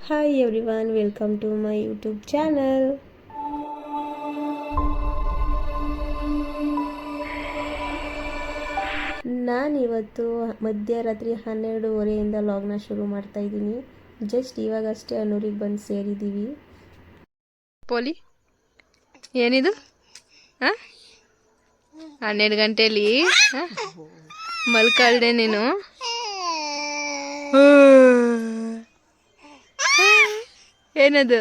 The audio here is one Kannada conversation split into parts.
Hi everyone, welcome to my YouTube channel. ನಾನಿವತ್ತು ಮಧ್ಯರಾತ್ರಿ 12:30 ಲಾಗ್ನ ಶುರು ಮಾಡ್ತಾ ಇದ್ದೀನಿ. ಜಸ್ಟ್ ಇವಾಗಷ್ಟೇ ಅನ್ನೂರಿಗೆ ಬಂದು ಸೇರಿದ್ದೀವಿ. ಪೋಲಿ ಏನಿದು 12 ಗಂಟೆಯಲ್ಲಿ ಮಲ್ಕಳ್ದೆ ನೀನು. ಏನದು?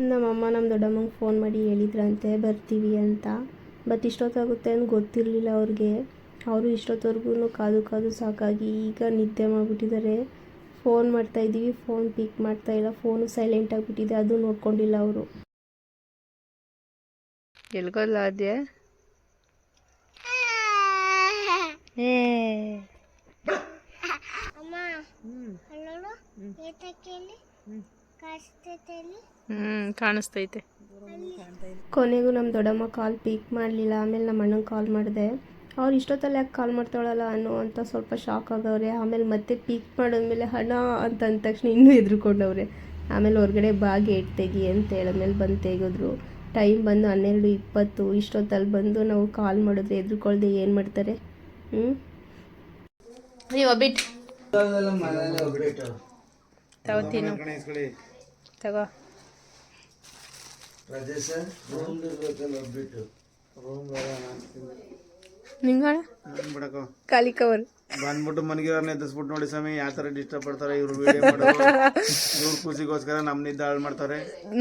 ನಮ್ಮಮ್ಮ ನಮ್ಮ ದೊಡ್ಡಮ್ಮಂಗೆ ಫೋನ್ ಮಾಡಿ ಹೇಳಿದ್ರಂತೆ ಬರ್ತೀವಿ ಅಂತ. ಬಟ್ ಇಷ್ಟೊತ್ತಾಗುತ್ತೆ ಅಂತ ಗೊತ್ತಿರಲಿಲ್ಲ ಅವ್ರಿಗೆ. ಅವರು ಇಷ್ಟೊತ್ತವರೆಗೂ ಕಾದು ಕಾದು ಸಾಕಾಗಿ ಈಗ ನಿದ್ದೆ ಮಾಡಿಬಿಟ್ಟಿದ್ದಾರೆ. ಫೋನ್ ಮಾಡ್ತಾಯಿದ್ದೀವಿ, ಫೋನ್ ಪಿಕ್ ಮಾಡ್ತಾಯಿಲ್ಲ, ಫೋನು ಸೈಲೆಂಟ್ ಆಗಿಬಿಟ್ಟಿದೆ, ಅದು ನೋಡ್ಕೊಂಡಿಲ್ಲ ಅವರು. ಎಲ್ಗೋಲ್ಲ ಅದೇ ಕಾಣಿಸ್ತೈತೆ. ಕೊನೆಗೂ ನಮ್ಮ ದೊಡ್ಡಮ್ಮ ಕಾಲ್ ಪಿಕ್ ಮಾಡಲಿಲ್ಲ. ಆಮೇಲೆ ನಮ್ಮ ಅಣ್ಣಂಗೆ ಕಾಲ್ ಮಾಡಿದೆ. ಅವ್ರು ಇಷ್ಟೊತ್ತಲ್ಲಿ ಯಾಕೆ ಕಾಲ್ ಮಾಡ್ತಾಳಲ್ಲ ಅನ್ನೋ ಅಂತ ಸ್ವಲ್ಪ ಶಾಕ್ ಆಗವ್ರೆ. ಆಮೇಲೆ ಮತ್ತೆ ಪಿಕ್ ಮಾಡಿದ್ಮೇಲೆ ಹಣ ಅಂತ ಅಂದ ತಕ್ಷಣ ಇನ್ನೂ ಎದ್ರುಕೊಂಡವ್ರೆ. ಆಮೇಲೆ ಹೊರಗಡೆ ಗೇಟ್ ತೆಗಿ ಅಂತ ಹೇಳಿದ್ಮೇಲೆ ಬಂದು ತೆಗೆದ್ರು. ಟೈಮ್ ಬಂದು 12:20. ಇಷ್ಟೊತ್ತಲ್ಲಿ ಬಂದು ನಾವು ಕಾಲ್ ಮಾಡಿದ್ರೆ ಎದ್ರುಕೊಳ್ದೆ ಏನು ಮಾಡ್ತಾರೆ? ನೀವು ಒಬ್ಬಿಟ್ಟು ತಗೋತೀನಿ, ತಗೋ. ನಿಂಗಳ ಖಾಲಿ ಕವರ್ ಬಂದ್ಬಿಟ್ಟು ಮನೆಗೆ ಎದ್ದಿಸ್ಬಿಟ್ಟು ನೋಡಿ ಸ್ವಾಮಿ ಯಾವ ತರ ಡಿಸ್ಟರ್ಬ್ ಮಾಡ್ತಾರೆ ಇವ್ರು. ವಿಡಿಯೋ ಮಾಡೋದು ಇವ್ರ ಖುಷಿಗೋಸ್ಕರ ನಮ್ನಿಂದ ಹಾಳು ಮಾಡ್ತಾರೆ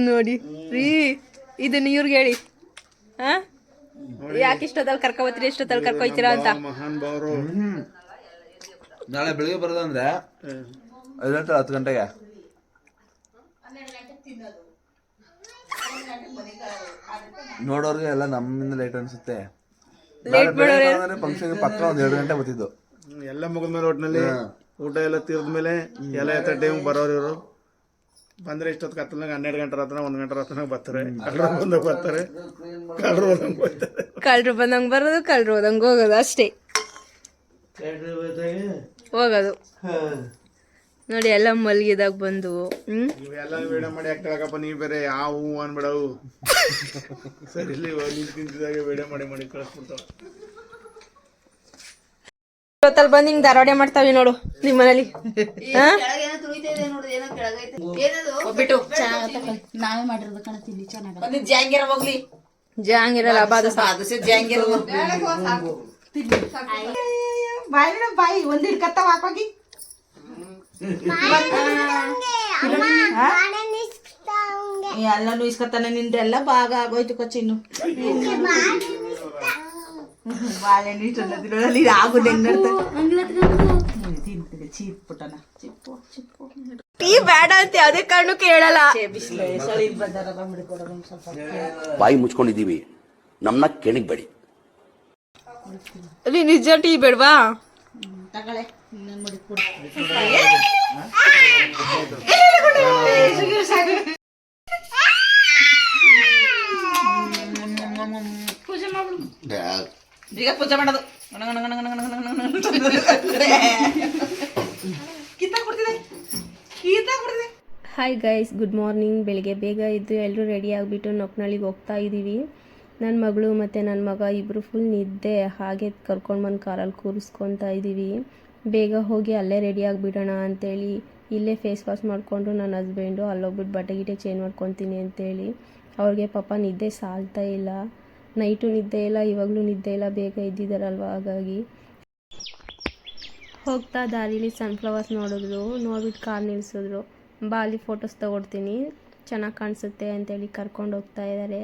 ನೋಡಿ ರೀ. ಇದನ್ನ ಇವ್ರಿಗೆ ಹೇಳಿ, ಯಾಕೆ ಇಷ್ಟೊತ್ತಲ್ಲಿ ಕರ್ಕೊಬತ್ತೀರಿ, ಇಷ್ಟೊತ್ತಲ್ಲಿ ಕರ್ಕೊಯ್ತೀರಾ ಅಂತ. ಮಹಾನ್ ಭಾವರು ನಾಳೆ ಬೆಳಿಗ್ಗೆ ಬರೋದಂದ್ರೆ 10 ಗಂಟೆಗೆ. ನೋಡೋರ್ಗೆ ಎಲ್ಲ ನಮ್ಮಿಂದ ಲೇಟ್ ಅನ್ಸುತ್ತೆ. ಫಂಕ್ಷನ್ ಪಕ್ಕ 2 ಗಂಟೆ ಬರ್ತಿದ್ದು. ಎಲ್ಲ ಮುಗಿದ್ಮೇಲೆ ಒಟ್ಟಿನಲ್ಲಿ ಊಟ ಎಲ್ಲ ತಿರ್ದ್ಮೇಲೆ ಎಲ್ಲ ಎತ್ತ ಟೈಮ್ ಬರೋರು ಇವರು. ಬಂದ್ರೆ ಇಷ್ಟೊತ್ತು ಕತ್ತಲಾಗ 12 ಗಂಟೆ ರಾತ್ರಿ 1 ಗಂಟೆ ರಾತ್ರಿ ಬರ್ತಾರೆ. ಕಳ್ಳರು ಬಂದಾಗ ಬರ್ತಾರೆ, ಕಳ್ಳರು ಹೋದಂಗೆ ಹೋಗ್ತಾರೆ. ಕಳ್ರು ಬಂದಂಗೆ ಬರೋದು, ಕಳ್ರು ಹೋದಂಗೆ ಹೋಗೋದು ಅಷ್ಟೇ. ಹೋಗೋದು ನೋಡಿ. ಎಲ್ಲ ಮಲಗಿದಾಗ ಬಂದು ಇವೆಲ್ಲ ವಿಡಿಯೋ ಮಾಡಿ ಹಾಕ್ತಾಳಕಪ್ಪ. ನೀವು ಬೇರೆ ಯಾವ ಹೂ ಅನ್ಬಿಡವು. ಸರಿ ಇಲ್ಲಿ ನೀರು ತಿಂತಿದಾಗ ವಿಡಿಯೋ ಮಾಡಿ ಕಳಿಸ್ಬಿಡ್ತಾವ. ಇವತ್ತಲ್ಲಿ ಬಂದು ಹಿಂಗೆ ಧಾರವಾಡೆ ಮಾಡ್ತಾವೆ ನೋಡು ನಿಮ್ಮ ಮನೇಲಿ. ನಾವೇ ಮಾಡಿರೋದು ಕಣತಿಲ್ಲಿ ಚೆನ್ನಾಗಿ ಜಾಂಗಿರಲ್ಲ ಬಾದ ಬಾಯಿ ಒಂದ್ ಹಿಡ್ಕತ್ತಾವ ಹಾಕೋಗಿ ಎಲ್ಲಾನು ಇಸ್ಕೊತಾನೆ. ನಿಂದೆಲ್ಲ ಭಾಗ ಆಗೋಯ್ತು ಕೊಚ್ಚಿನ್ನು. ಬಾಳೆಹಣ್ಣು ಇಷ್ಟೊಂದಲ್ಲಿ ಆಗು ತಿಂತಿದೆ. ಚೀಪ್ ಪುಟ್ಟನ ಚಿಪ್ಪು ಟೀ ಬೇಡ ಅಂತ ಯಾವುದೇ ಕಾರಣಕ್ಕೂ ಹೇಳಲ್ಲ. ಚಳಿ ಬಂದಾರ ಬಂದ್ಬಿಡ್ಕೊಡೋದು ಸ್ವಲ್ಪ. ಬಾಯಿ ಮುಚ್ಕೊಂಡಿದ್ದೀವಿ, ನಮ್ಮನ್ನ ಕೆಣಗಬೇಡಿ. ನಿಜ ಟೀ ಬೇಡವಾ? ತಗೊಳ್ಳೆ ಇನ್ನೊಂದು ಮುಡಿಕೊಡು. ಪೂಜೆ ಮಾಡ್ಬಿಡು. ಈಗ ಪೂಜೆ ಮಾಡೋದು ಹಾಯ್ ಗೈಸ್, ಗುಡ್ ಮಾರ್ನಿಂಗ್. ಬೆಳಿಗ್ಗೆ ಬೇಗ ಇದ್ದು ಎಲ್ಲರೂ ರೆಡಿ ಆಗಿಬಿಟ್ಟು ನೊಕ್ನಳ್ಳಿಗೆ ಹೋಗ್ತಾ ಇದ್ದೀವಿ. ನನ್ನ ಮಗಳು ಮತ್ತು ನನ್ನ ಮಗ ಇಬ್ಬರು ಫುಲ್ ನಿದ್ದೆ. ಹಾಗೆ ಕರ್ಕೊಂಡು ಬಂದು ಕಾರಲ್ಲಿ ಕೂರಿಸ್ಕೊತಾ ಇದ್ದೀವಿ. ಬೇಗ ಹೋಗಿ ಅಲ್ಲೇ ರೆಡಿ ಆಗಿಬಿಡೋಣ ಅಂತೇಳಿ ಇಲ್ಲೇ ಫೇಸ್ ವಾಶ್ ಮಾಡಿಕೊಂಡು ನನ್ನ ಹಸ್ಬೆಂಡು ಅಲ್ಲೋಗ್ಬಿಟ್ಟು ಬಟ್ಟೆ ಚೇಂಜ್ ಮಾಡ್ಕೊತೀನಿ ಅಂತೇಳಿ. ಅವ್ರಿಗೆ ಪಾಪ ನಿದ್ದೆ ಸಾಲ್ತಾ ಇಲ್ಲ. ನೈಟು ನಿದ್ದೆ ಇಲ್ಲ, ಇವಾಗಲೂ ನಿದ್ದೆ ಇಲ್ಲ. ಬೇಗ ಇದ್ದಿದ್ದಾರಲ್ವ, ಹಾಗಾಗಿ ಹೋಗ್ತಾ ದಾರಿಲಿ ಸನ್ಫ್ಲವರ್ಸ್ ನೋಡಿದ್ರು. ನೋಡ್ಬಿಟ್ಟು ಕಾರ್ ನಿಲ್ಲಿಸಿದ್ರು. ಬಾ ಅಲ್ಲಿ ಫೋಟೋಸ್ ತೊಗೊಡ್ತೀನಿ, ಚೆನ್ನಾಗಿ ಕಾಣಿಸುತ್ತೆ ಅಂತೇಳಿ ಕರ್ಕೊಂಡು ಹೋಗ್ತಾ ಇದ್ದಾರೆ.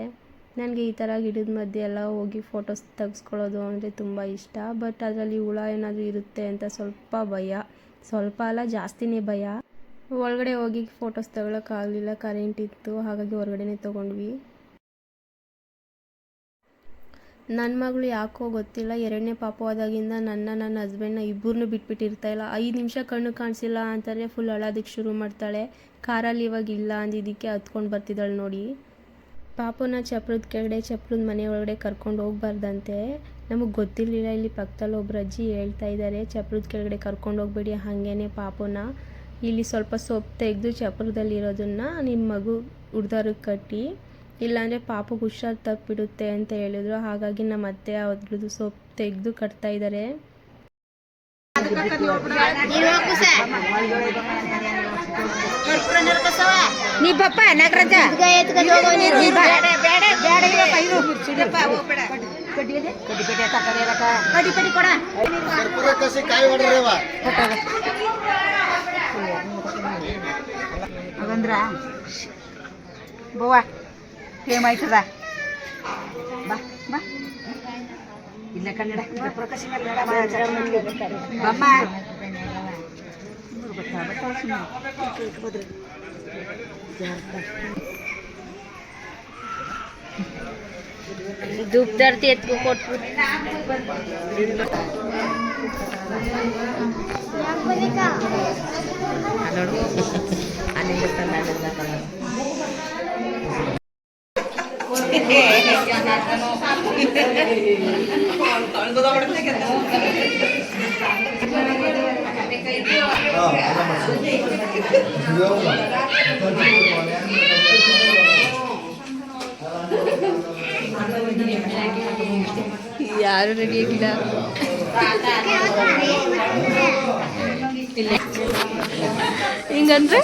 ನನಗೆ ಈ ಥರ ಗಿಡದ ಮಧ್ಯೆ ಎಲ್ಲ ಹೋಗಿ ಫೋಟೋಸ್ ತೆಗೆಸ್ಕೊಳ್ಳೋದು ಅಂದರೆ ತುಂಬ ಇಷ್ಟ. ಬಟ್ ಅದರಲ್ಲಿ ಹುಳ ಏನಾದರೂ ಇರುತ್ತೆ ಅಂತ ಸ್ವಲ್ಪ ಭಯ. ಸ್ವಲ್ಪ ಅಲ್ಲ, ಜಾಸ್ತಿನೇ ಭಯ. ಒಳಗಡೆ ಹೋಗಿ ಫೋಟೋಸ್ ತಗೊಳಕ್ಕಾಗಲಿಲ್ಲ, ಕರೆಂಟ್ ಇತ್ತು. ಹಾಗಾಗಿ ಹೊರಗಡೆನೇ ತೊಗೊಂಡ್ವಿ. ನನ್ನ ಮಗಳು ಯಾಕೋ ಗೊತ್ತಿಲ್ಲ, 2ನೇ ಪಾಪು ಆದಾಗಿಂದ ನನ್ನ ಹಸ್ಬೆಂಡ್ನ ಇಬ್ಬರನ್ನೂ ಬಿಟ್ಬಿಟ್ಟಿರ್ತಾಯಿಲ್ಲ. 5 ನಿಮಿಷ ಕಣ್ಣು ಕಾಣಿಸಿಲ್ಲ ಅಂತಾರೆ ಫುಲ್ ಅಳೋದಕ್ಕೆ ಶುರು ಮಾಡ್ತಾಳೆ. ಕಾರಲ್ಲಿ ಇವಾಗ ಇಲ್ಲ ಅಂದಿದ್ದಕ್ಕೆ ಹತ್ಕೊಂಡು ಬರ್ತಿದ್ದಾಳೆ ನೋಡಿ. ಪಾಪುನ ಚಪ್ರದ ಕೆಳಗಡೆ, ಚಪ್ರದ ಮನೆ ಒಳಗಡೆ ಕರ್ಕೊಂಡು ಹೋಗ್ಬಾರ್ದಂತೆ. ನಮಗೆ ಗೊತ್ತಿರಲಿಲ್ಲ. ಇಲ್ಲಿ ಪಕ್ಕದಲ್ಲಿ ಒಬ್ಬರು ಅಜ್ಜಿ ಹೇಳ್ತಾ ಇದ್ದಾರೆ, ಚಪ್ರದ ಕೆಳಗಡೆ ಕರ್ಕೊಂಡು ಹೋಗ್ಬೇಡಿ ಹಾಗೇನೆ ಪಾಪುನ. ಇಲ್ಲಿ ಸ್ವಲ್ಪ ಸೊಪ್ಪು ತೆಗೆದು ಚಪ್ರದಲ್ಲಿರೋದನ್ನು ನಿಮ್ಮ ಮಗು ಹುಡ್ದವ್ರಿಗೆ ಕಟ್ಟಿ, ಇಲ್ಲಾಂದರೆ ಪಾಪಗೆ ಹುಷಾರು ತಪ್ಪಿಡುತ್ತೆ ಅಂತ ಹೇಳಿದ್ರು. ಹಾಗಾಗಿ ನಮ್ಮ ಅತ್ತೆ ಅದ್ರದ್ದು ಸೊಪ್ಪು ತೆಗೆದು ಕಟ್ತಾ ಇದ್ದಾರೆ. ನೀ ಬಪ್ಪ ನಾಗರಾಜ ಅದಂದ್ರ ಬೋವ ಏಮಾಯ್ತದ ಬಾ ಬಾ ಇಲ್ಲ ಕನ್ನಡ ಬಮ್ಮ ಧೂಪ್ ತರ್ತಿ ಎತ್ಕೊ ಕೊಟ್ಬಿಟ್ಟು ಯಾರು ರೆಡಿ ಆಗಿಲ್ಲ. ಹಿಂಗಂದ್ರೆ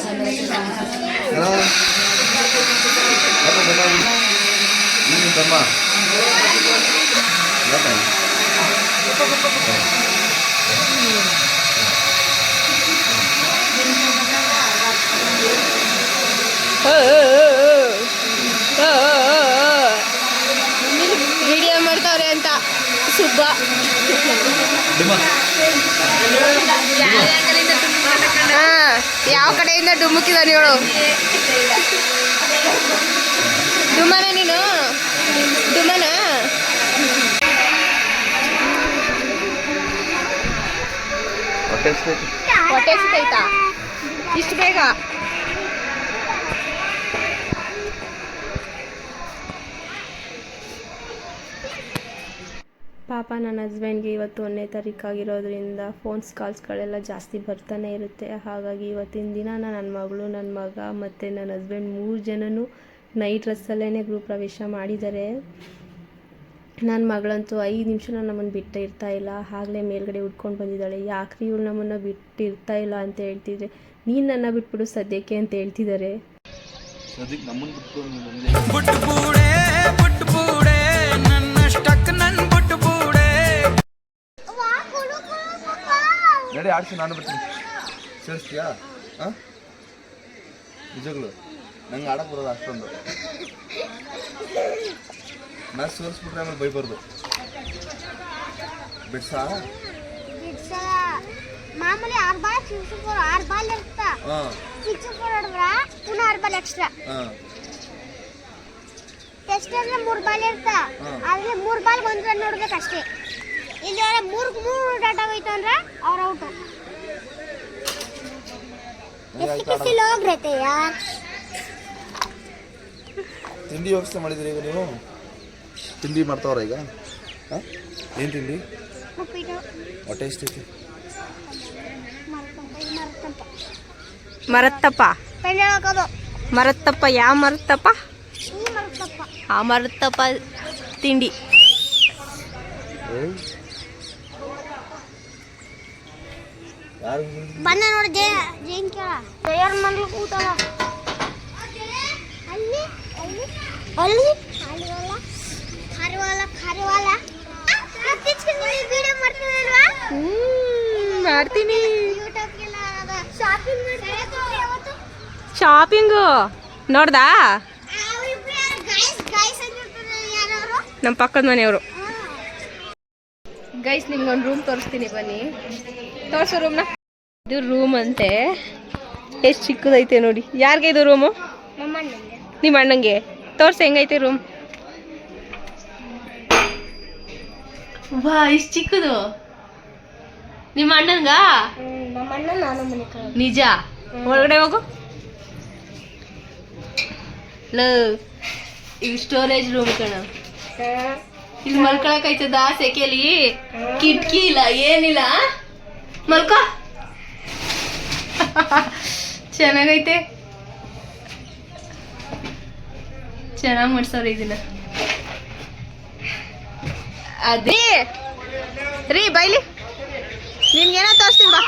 ವಿಡಿಯೋ ಮಾಡ್ತಾವ್ರೆ ಅಂತ ಸುಬ್ಬ. ಯಾವ ಕಡೆಯಿಂದ ಡುಮ್ಮುಕಿದಾನೆ ಹೇಳು. ಡುಮ್ಮನ ನೀನು ಡುಮ್ಮನ. ಹೊಟ್ಟೆ ಸಿಗ್ತೈತಾ ಇಷ್ಟು ಬೇಗ? ಪಾಪ ನನ್ನ ಹಸ್ಬೆಂಡ್ಗೆ ಇವತ್ತು 1ನೇ ತಾರೀಕಾಗಿರೋದ್ರಿಂದ ಫೋನ್ಸ್ ಕಾಲ್ಸ್ಗಳೆಲ್ಲ ಜಾಸ್ತಿ ಬರ್ತಾನೆ ಇರುತ್ತೆ. ಹಾಗಾಗಿ ಇವತ್ತಿನ ದಿನ ನನ್ನ ಮಗಳು, ನನ್ನ ಮಗ ಮತ್ತು ನನ್ನ ಹಸ್ಬೆಂಡ್ 3 ಜನನೂ ನೈಟ್ ಡ್ರೆಸ್ಸಲ್ಲೇ ಗೃಹ ಪ್ರವೇಶ ಮಾಡಿದ್ದಾರೆ. ನನ್ನ ಮಗಳಂತೂ 5 ನಿಮಿಷ ನಮ್ಮನ್ನು ಬಿಟ್ಟು ಇರ್ತಾ ಇಲ್ಲ. ಆಗಲೇ ಮೇಲ್ಗಡೆ ಉಟ್ಕೊಂಡು ಬಂದಿದ್ದಾಳೆ. ಯಾಕ್ರಿ ಇವಳು ನಮ್ಮನ್ನು ಬಿಟ್ಟು ಇರ್ತಾ ಇಲ್ಲ ಅಂತ ಹೇಳ್ತಿದ್ರೆ, ನೀನು ನನ್ನ ಬಿಟ್ಬಿಡು ಸದ್ಯಕ್ಕೆ ಅಂತ ಹೇಳ್ತಿದ್ದಾರೆ. ನಡಿ ಆಡ್ಸಿ, ನಾನು ಬರ್ತೀನಿ. ಸೇರಿಸ್ತೀಯಾ? ಹಾಂ, ನಿಜಗಳು ನಂಗೆ ಆಡಕ್ಕೆ ಬರೋದು ಅಷ್ಟೊಂದು. ನಾನು ಸೋರಿಸ್ಬಿಟ್ರೆ ಆಮೇಲೆ ಬೈಬಾರ್ದು. ಬಿಡ್ಸಾ ಮಾಮೂಲಿ 6 ಬಾಲ್ 6 ಬಾಲ್ ಇರ್ತಾ 6 ಹೊಡೆದ್ರ ಪುನಃ 6 ಬಾಲ್ ಎಕ್ಸ್ಟ್ರಾ. ಟೆಸ್ಟ್ ಅಂದ್ರೆ 3 ಬಾಲ್ ಇರ್ತಾ, ಆದ್ರೆ 3 ಬಾಲ್ 1 ರನ್ ನೋಡ್ಬೇಕಷ್ಟೇ. ಇಲ್ಲಿ 3 ಡಾಟಾ ಹೋಯ್ತು ಅಂದ್ರೆ ಅವ್ರ ಔಟ್. ಎಷ್ಟು ಲೋಗ್ रहते यार. ತಿಂಡಿ ವ್ಯವಸ್ಥೆ ಮಾಡಿದ್ರಿ ಈಗ ನೀವು? ತಿಂಡಿ ಮಾಡ್ತಾವ್ರ ಈಗ? ಹಾಂ, ಏನು ತಿಂಡಿ? ಹೊಟ್ಟೆ ಎಷ್ಟೈತಿ? ಮರತ್ತಪ್ಪ ಮರತ್ತಪ್ಪ. ಯಾವ ಮರತ್ತಪ್ಪ? ಆ ಮರತ್ತಪ್ಪ ತಿಂಡಿ. ಯಾರು ಬನ್ನ ನೋಡಿ ಜೈನ್ ಕೇಳ ತಯಾರು ಮಾಡ್ಲು ಕೂತವ ಅಲ್ಲಿ ಅಲ್ಲಿ ಅಲ್ಲಿ ಖಾರಿವಾಲ ಖಾರಿವಾಲ ಪ್ರತಿಷ್ಠೆ ವಿಡಿಯೋ ಮಾಡ್ತಿರಲ್ವಾ? ಮಾಡ್ತೀನಿ. ಯೂಟ್ಯೂಬ್ಗೆಲ್ಲ ಶಾಪಿಂಗ್ ಮಾಡ್ತಿರೋದು ಯಾವತ್ತು? ಶಾಪಿಂಗು ನೋಡ್ದಾ? ಗೈಸ್ ಗೈಸ್ ಅಂತಿರ್ತಾರೆ ಯಾರವರು? ನಮ್ಮ ಪಕ್ಕದ ಮನೆಯವರು. ಗೈಸ್ ನಿಮ್ಗೊಂದು ರೂಮ್ ತೋರಿಸ್ತೀನಿ, ಬನ್ನಿ. ತೋರಿಸು ರೂಮ್ನ. ಇದು ರೂಮ್ ಅಂತೆ. ಎಷ್ಟು ಚಿಕ್ಕದೈತೆ ನೋಡಿ. ಯಾರಿಗೆ ಇದು ರೂಮು? ನಿಮ್ಮ ಅಣ್ಣಂಗೆ. ತೋರ್ಸು ಹೆಂಗೈತೆ ರೂಮ್. ವಾ, ಇಷ್ಟು ಚಿಕ್ಕದು ನಿಮ್ಮ ಅಣ್ಣಂಗ? ನಮ್ಮ ಅಣ್ಣ ನಾನು ಮನೆ ಕಡೆ. ನಿಜ? ಒಳಗಡೆ ಹೋಗು. ಇದು ಸ್ಟೋರೇಜ್ ರೂಮ್ ಕಣ. ಇಲ್ಲಿ ಮಲ್ಕೊಳಕೈತದ ಸೆಕೆಲಿ? ಕಿಟ್ಕಿ ಇಲ್ಲ, ಏನಿಲ್ಲ. ಮಲ್ಕೋ. ಚೆನ್ನಾಗೈತೆ, ಚೆನ್ನಾಗಿ ಮಾಡ್ಸವ್ರೆ ಇದನ್ನ. ಅದೇ ರೀ ಬೈಲಿ, ನಿಮ್ಗೇನೋ ತೋರಿಸ್ತೀನಿ ಬಾ.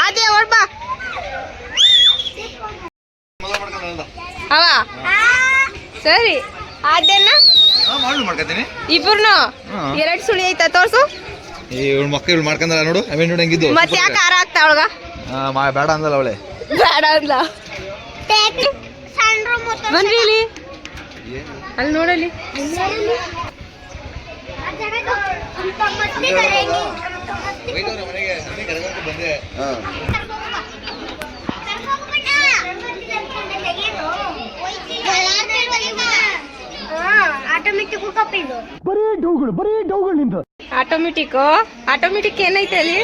ಅದೇ ಓಡ್ಬಾ ಅವ. ಸರಿ ಅದೇನ ಮಾಡ್ಕೊತೀನಿ. ಇಬ್ರು ಎರಡು ಸುಳಿ ಐತಾ ತೋರ್ಸು. ಇವಳು ಮಕ್ಕ ಇವಳು ಮಾಡ್ಕೊಂಡಲ್ಲ ನೋಡು, ಅವೇನು ನೋಡಿ ಹಂಗಿದ್ದು. ಮತ್ತೆ ಯಾಕೆ ಖಾರ ಆಗ್ತಾ ಅವಳಗ? ಬೇಡ ಅಂದಲ್ಲ ಅವಳೆ. ಬೇಡ ಅಂದ. ಬನ್ರಿ ಇಲ್ಲಿ, ಅಲ್ಲಿ ನೋಡಲಿ. ಆಟೋಮೆಟಿಕ್ ಆಟೋಮೆಟಿಕ್ ಏನೈತೆ ಅಲ್ಲಿ?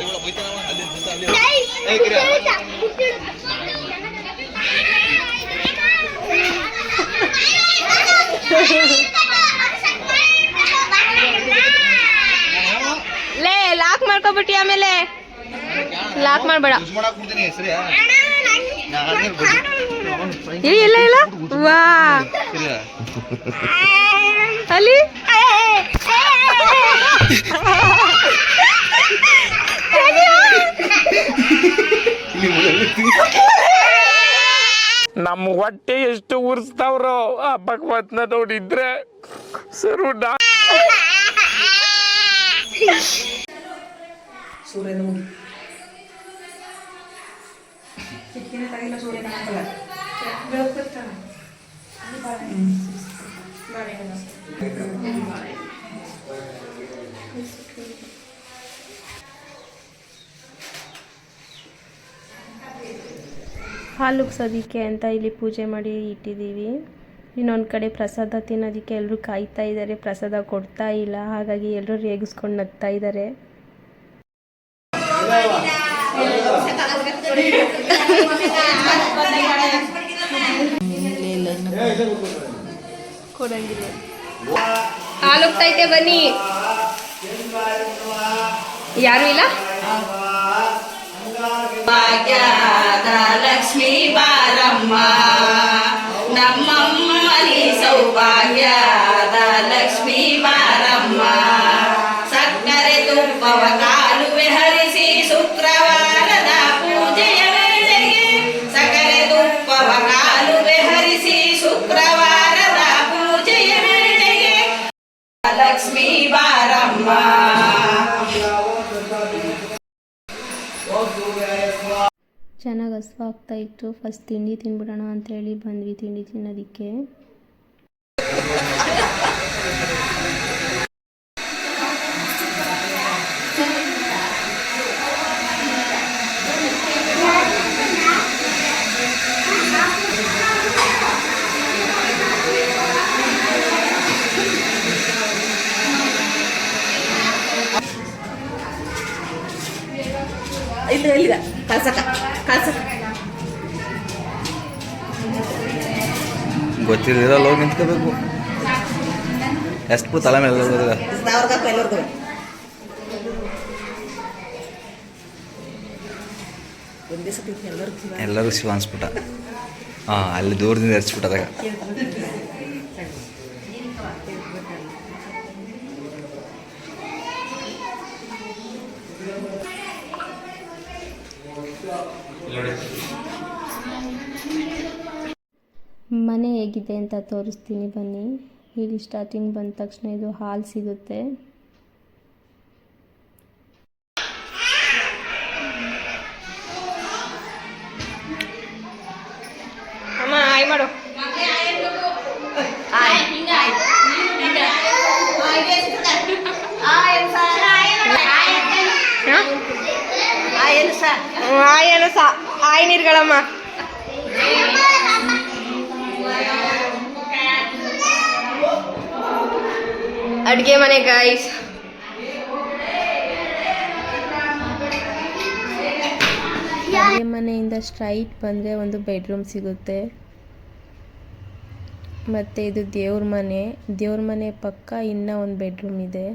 ಲೇ ಲಾಕ್ ಮಾಡ್ಕೊಬಿಟ್ಟಿ, ಆಮೇಲೆ ಲಾಕ್ ಮಾಡ್ಬೇಡ. ಇಲ್ಲ ಇಲ್ಲ ವಾ ಅಲ್ಲಿ ನಮ್ಮ ಹೊಟ್ಟೆ ಎಷ್ಟು ಉರ್ಸ್ತಾವ್ರೋ ಆ ಭಗವತ್ನ ನೋಡಿದ್ರೆ ಸರು. ಹಾಲು ಉಗ್ಸೋದಕ್ಕೆ ಅಂತ ಇಲ್ಲಿ ಪೂಜೆ ಮಾಡಿ ಇಟ್ಟಿದ್ದೀವಿ. ಇನ್ನೊಂದು ಕಡೆ ಪ್ರಸಾದ ತಿನ್ನೋದಕ್ಕೆ ಎಲ್ಲರೂ ಕಾಯ್ತಾ ಇದ್ದಾರೆ, ಪ್ರಸಾದ ಕೊಡ್ತಾ ಇಲ್ಲ. ಹಾಗಾಗಿ ಎಲ್ಲರೂ ರೇಗಿಸ್ಕೊಂಡು ನಗ್ತಾ ಇದ್ದಾರೆ. ಕೊಡಂಗಿಲ್ಲ. ಹಾಲು ಉಗ್ತೈತೆ, ಬನ್ನಿ. ಯಾರು ಇಲ್ಲ? ಭಾಗ್ಯದ ಲಕ್ಷ್ಮೀ ಬಾರಮ್ಮ, ನಮ್ಮಮ್ಮನಿ ಸೌಭಾಗ್ಯದ ಲಕ್ಷ್ಮೀ ಬಾರಮ್ಮ. ಸಕ್ಕರೆ ತುಪ್ಪವ ಕಾಲುವೆ ಹರಿಸಿ ಶುಕ್ರವಾರದ ಪೂಜೆಯ ವೇಳೆಗೆ, ಸಕ್ಕರೆ ತುಪ್ಪವ ಕಾಲುವೆ ಹರಿಸಿ ಶುಕ್ರವಾರದ ಪೂಜೆಯ ವೇಳೆಗೆ ಲಕ್ಷ್ಮೀ ಬಾರಮ್ಮ. ಚೆನ್ನಾಗಿ ಹಸ್ವಾಗ್ತಾ ಇತ್ತು. ಫಸ್ಟ್ ತಿಂಡಿ ತಿನ್ಬಿಡೋಣ ಅಂತೇಳಿ ಬಂದ್ವಿ ತಿಂಡಿ ತಿನ್ನೋದಕ್ಕೆ. ಇಲ್ಲ ಕಳ್ಸಕ ಗೊತ್ತಿಲ್ಲ, ಹೋಗಿ ನಿಂತ್ಕೋಬೇಕು. ಎಷ್ಟು ತಲೆ ಮೇಲೆ ಎಲ್ಲರೂ ಶಿವ ಅನ್ಸ್ಬಿಟ್ಟ. ಅಲ್ಲಿ ದೂರದಿಂದ ಎರ್ಸ್ಬಿಟ್ಟದಾಗ. ಮನೆ ಹೇಗಿದೆ ಅಂತ ತೋರಿಸ್ತೀನಿ ಬನ್ನಿ. ಇಲ್ಲಿ ಸ್ಟಾರ್ಟಿಂಗ್ ಬಂದ ತಕ್ಷಣ ಇದು ಹಾಲ್ ಸಿಗುತ್ತೆ. ಅಮ್ಮ ಆಯ್ ಮಾಡು. ಏನು ಆಯ್ ನೀರ್ಗಳಮ್ಮ. ಅಡುಗೆ ಮನೆ ಗೈಸ್. ಅಡುಗೆ ಮನೆಯಿಂದ ಸ್ಟ್ರೈಟ್ ಬಂದರೆ ಒಂದು ಬೆಡ್ರೂಮ್ ಸಿಗುತ್ತೆ. ಮತ್ತು ಇದು ದೇವ್ರ ಮನೆ ಪಕ್ಕ ಇನ್ನೂ ಒಂದು ಬೆಡ್ರೂಮ್ ಇದೆ.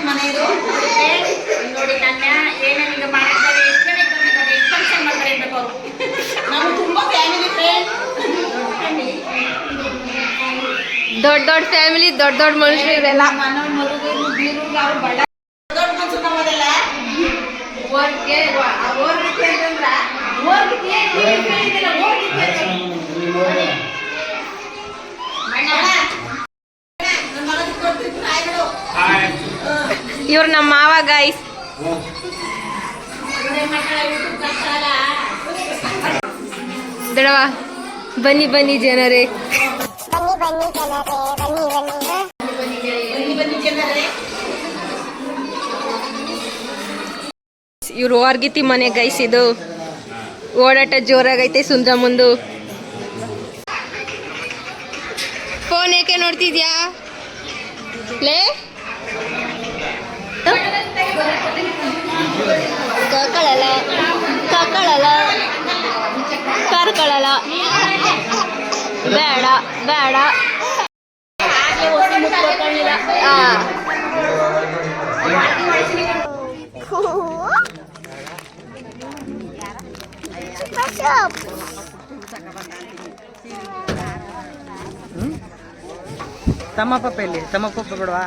ಮನೆಯದು ನೋಡಿ ನನ್ನ ಏನೇನಿಗೆ ಮಾಡಿದ್ದಾರೆ ಎಷ್ಟು ಜನ ಬಂದಿದ್ದಾರೆ ಎಷ್ಟು ಫಂಕ್ಷನ್ ಮಾಡ್ತಾರೆ ಅಂತ ನಾವು ತುಂಬಾ ಫ್ಯಾಮಿಲಿ ಫ್ರೆಂಡ್ ದೊಡ್ಡ ದೊಡ್ಡ ಫ್ಯಾಮಿಲಿ ದೊಡ್ಡ ದೊಡ್ಡ ಮನುಷ್ಯರು ಇವರೆಲ್ಲ. ಮನೋ ಮಲಗರು ಬೀರುಗಳು ಅವ್ರು ಬಡ ದೊಡ್ಡ ಮನುಷ್ಯರು ನಮ್ಮದೆಲ್ಲ ಓರ್ಗೆ ಓರ್ಗಿತ್ತೆ ಅಂತಂದ್ರ ಓರ್ಗಿತ್ತೆ ಕೇಳಿದಿಲ್ಲ ಓರ್ಗಿತ್ತೆ ಇವ್ರು ನಮ್ಮ ಮಾವ ಗೈಸ್. ದಡವ ಬನ್ನಿ ಬನ್ನಿ ಜನರೇ. ಇವ್ರು ಹೊರ್ಗಿತಿ ಮನೆ ಗೈಸ್. ಇದು ಓಡಾಟ ಜೋರಾಗೈತೆ ಸುಂದ್ರ ಮುಂದು. ಫೋನ್ ಏಕೆ ನೋಡ್ತಿದ್ಯಾ ಲೇ? ಕಕ್ಕಳಲ್ಲ ಕಕ್ಕಳಲ್ಲ ಕರ್ಕಳಲ್ಲ ಬೇಡ ಬೇಡ. ತಮ್ಮಪ್ಪ ಪೆಲ್ಲಿ ತಮ್ಮಪ್ಪ ಬಿಡುವಾ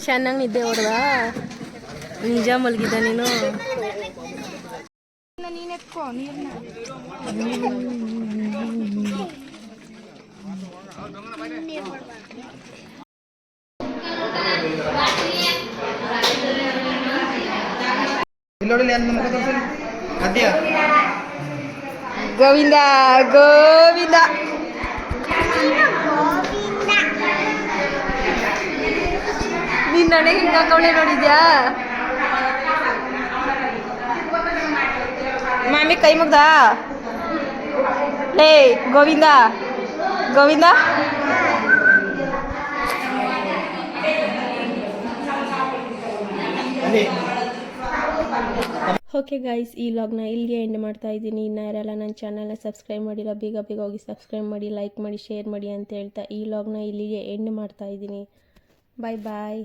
ಚೆನ್ನಾಗಿ ನಿದ್ದೆ ಹೊಡೆದ. ನಿಜ ಮಲಗಿದ್ದ ನೀನು? ಗೋವಿಂದ ಗೋವಿಂದ. ನೀನ್ ನನಗೆ ಹಿಂಗ ಹಾಕವಳೆ ನೋಡಿದ್ಯಾ? ಮಾಮಿ ಕೈ ಮುಗ್ದ. ಲೇ ಗೋವಿಂದ ಗೋವಿಂದ. ಓಕೆ ಗೈಸ್, ಈ ವ್ಲಾಗ್ನ ಇಲ್ಲಿಗೆ ಎಂಡ್ ಮಾಡ್ತಾ ಇದ್ದೀನಿ. ಇನ್ನು ಯಾರೆಲ್ಲ ನನ್ನ ಚಾನಲ್ನ ಸಬ್ಸ್ಕ್ರೈಬ್ ಮಾಡಿಲ್ಲ ಬೇಗ ಬೇಗ ಹೋಗಿ ಸಬ್ಸ್ಕ್ರೈಬ್ ಮಾಡಿ, ಲೈಕ್ ಮಾಡಿ, ಶೇರ್ ಮಾಡಿ ಅಂತ ಹೇಳ್ತಾ ಈ ವ್ಲಾಗ್ನ ಇಲ್ಲಿಗೆ ಎಂಡ್ ಮಾಡ್ತಾ ಇದ್ದೀನಿ. ಬಾಯ್ ಬಾಯ್.